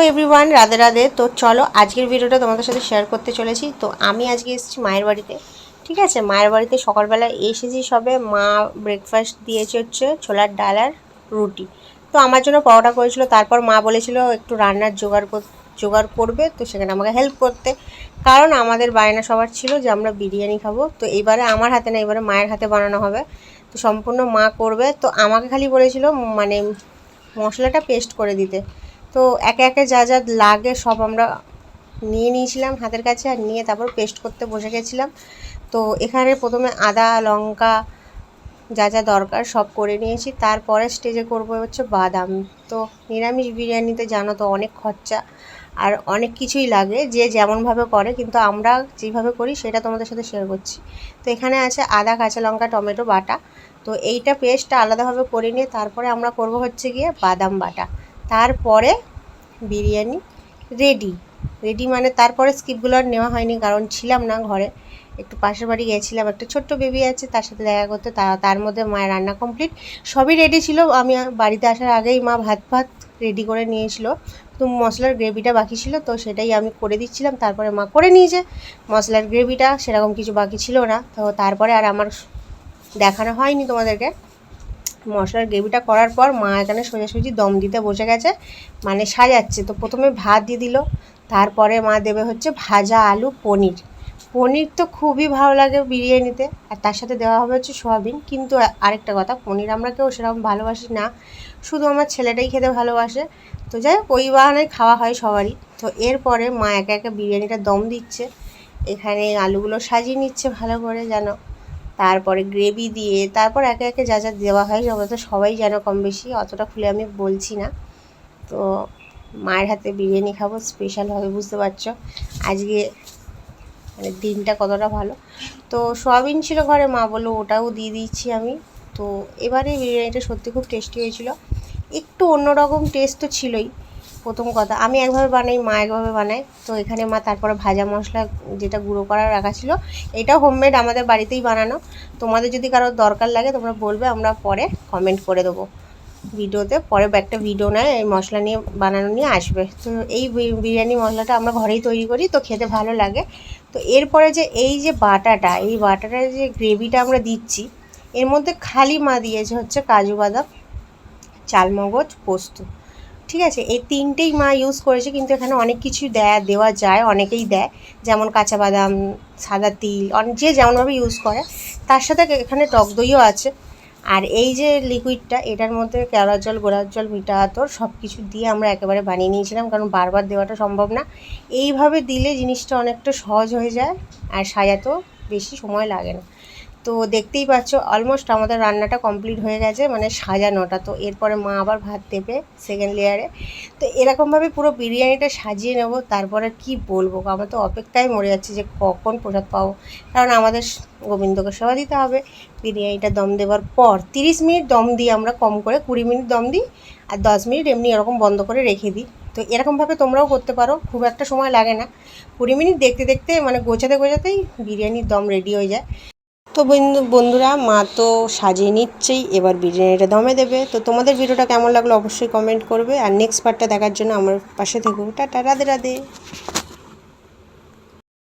Everyone, Radhe Radhe. তো চলো আজকের ভিডিওটা তোমাদের সাথে শেয়ার করতে চলেছি। তো আমি আজকে এসেছি মায়ের বাড়িতে। ঠিক আছে, মায়ের বাড়িতে সকালবেলা এসেছি সবে। মা ব্রেকফাস্ট দিয়েছে হচ্ছে ছোলার ডাল আর রুটি। তো আমার জন্য পরোটা করেছিল। তারপর মা বলেছিল একটু রান্নার জোগাড় করবে, তো সেখানে আমাকে হেল্প করতে। কারণ আমাদের বায়না সবার ছিল যে আমরা বিরিয়ানি খাবো। তো এইবারে আমার হাতে না, এবারে মায়ের হাতে বানানো হবে। তো সম্পূর্ণ মা করবে। তো আমাকে খালি বলেছিল মানে মশলাটা পেস্ট করে দিতে। তো একে একে যা যা লাগে সব আমরা নিয়ে নিয়েছিলাম হাতের কাছে, আর নিয়ে তারপর পেস্ট করতে বসে গেছিলাম। তো এখানে প্রথমে আদা লঙ্কা যা যা দরকার সব করে নিয়েছি। তারপরে স্টেজে করবো হচ্ছে বাদাম। তো নিরামিষ বিরিয়ানিতে জানো তো অনেক খরচা আর অনেক কিছুই লাগে, যে যেমনভাবে করে, কিন্তু আমরা যেভাবে করি সেটা তোমাদের সাথে শেয়ার করছি। তো এখানে আছে আদা কাঁচা লঙ্কা টমেটো বাটা। তো এইটা পেস্টটা আলাদাভাবে করে নিয়ে তারপরে আমরা করব হচ্ছে গিয়ে বাদাম বাটা। তারপরে বিরিয়ানি রেডি। মানে তারপরে স্কিপগুলো আর নেওয়া হয়নি, কারণ ছিলাম না ঘরে, একটু পাশের বাড়ি গিয়েছিলাম। একটা ছোট্ট বেবি আছে, তার সাথে দেখা করতে। তার মধ্যে মায়ের রান্না কমপ্লিট, সবই রেডি ছিল। আমি বাড়িতে আসার আগেই মা ভাত রেডি করে নিয়েছিল। তো মশলার গ্রেভিটা বাকি ছিল, তো সেটাই আমি করে দিচ্ছিলাম। তারপরে মা করে নিয়েছে মশলার গ্রেভিটা, সেরকম কিছু বাকি ছিল না। তো তারপরে আর আমার দেখানো হয়নি তোমাদেরকে। মশলার গ্রেভিটা করার পর মা এখানে সোজাসুজি দম দিতে বসে গেছে, মানে সাজাচ্ছে। তো প্রথমে ভাত দিয়ে দিল, তারপরে মা দেবে হচ্ছে ভাজা আলু পনির তো খুবই ভালো লাগে বিরিয়ানিতে। আর তার সাথে দেওয়া হবে হচ্ছে সোয়াবিন। কিন্তু আরেকটা কথা, পনির আমরা কেউ সেরকম ভালোবাসি না, শুধু আমার ছেলেটাই খেতে ভালোবাসে। তো যাই হোক, ওই বাহানায় খাওয়া হয় সবারই। তো এরপরে মা একে একে বিরিয়ানিটা দম দিচ্ছে, এখানে আলুগুলো সাজিয়ে নিচ্ছে ভালো করে যেন, তারপরে গ্রেভি দিয়ে তারপর একে একে যা যা দেওয়া হয় তো সবাই যেন কম বেশি, অতটা খুলে আমি বলছি না। তো মায়ের হাতে বিরিয়ানি খাবো স্পেশালভাবে, বুঝতে পারছো আজকে মানে দিনটা কতটা ভালো। তো সোয়াবিন ছিল ঘরে, মা বললো ওটাও দিয়ে দিচ্ছি আমি। তো এবারে বিরিয়ানিটা সত্যি খুব টেস্টি হয়েছিল। একটু অন্যরকম টেস্ট তো ছিলই। প্রথম কথা, আমি একভাবে বানাই, মা একভাবে বানায়। তো এখানে মা তারপরে ভাজা মশলা যেটা গুঁড়ো করা রাখা ছিল, এটাও হোমমেড, আমাদের বাড়িতেই বানানো। তোমাদের যদি কারোর দরকার লাগে তোমরা বলবে, আমরা পরে কমেন্ট করে দেবো ভিডিওতে। পরে একটা ভিডিও নেয় এই মশলা নিয়ে বানানো নিয়ে আসবে। তো এই বিরিয়ানি মশলাটা আমরা ঘরেই তৈরি করি, তো খেতে ভালো লাগে। তো এরপরে যে এই যে বাটাটার যে গ্রেভিটা আমরা দিচ্ছি, এর মধ্যে খালি মা দিয়েছে হচ্ছে কাজু বাদাম চালমগজ পোস্ত। ঠিক আছে, এই তিনটেই মা ইউজ করেছে। কিন্তু এখানে অনেক কিছু দেওয়া যায়, অনেকেই দেয়, যেমন কাঁচা বাদাম, সাদা তিল, যে যেমনভাবে ইউজ করে। তার সাথে এখানে টক দইও আছে। আর এই যে লিকুইডটা, এটার মধ্যে কেওড়ার জল, গোলাপ জল, মিঠা আতর সব কিছু দিয়ে আমরা একেবারে বানিয়ে নিয়েছিলাম, কারণ বারবার দেওয়াটা সম্ভব না। এইভাবে দিলে জিনিসটা অনেকটা সহজ হয়ে যায়, আর সাজাতেও বেশি সময় লাগে না। তো দেখতেই পাচ্ছ অলমোস্ট আমাদের রান্নাটা কমপ্লিট হয়ে গেছে, মানে সাজানোটা। তো এরপরে মা আবার ভাত দেবে সেকেন্ড লেয়ারে। তো এরকমভাবে পুরো বিরিয়ানিটা সাজিয়ে নেব। তারপরে কি বলবো, আমরা তো অপেক্ষায় মরে যাচ্ছি যে কখন প্রসাদ পাবো। কারণ আমাদের গোবিন্দকে সেবা দিতে হবে। বিরিয়ানিটা দম দেওয়ার পর 30 মিনিট দম দিই আমরা, কম করে 20 মিনিট দম দিই, আর 10 মিনিট এমনি এরকম বন্ধ করে রেখে দিই। তো এরকমভাবে তোমরাও করতে পারো, খুব একটা সময় লাগে না। 20 মিনিট দেখতে দেখতে মানে গোছাতেই বিরিয়ানির দম রেডি হয়ে যায়। তো বন্ধুরা, মা তো সাজিয়ে নিচ্ছেই, এবার বিরিয়ানিটা দমে দেবে। তো তোমাদের ভিডিওটা কেমন লাগলো অবশ্যই কমেন্ট করবে, আর নেক্সট পার্টটা দেখার জন্য আমার পাশে থেকো। টাটা, রাধে রাধে।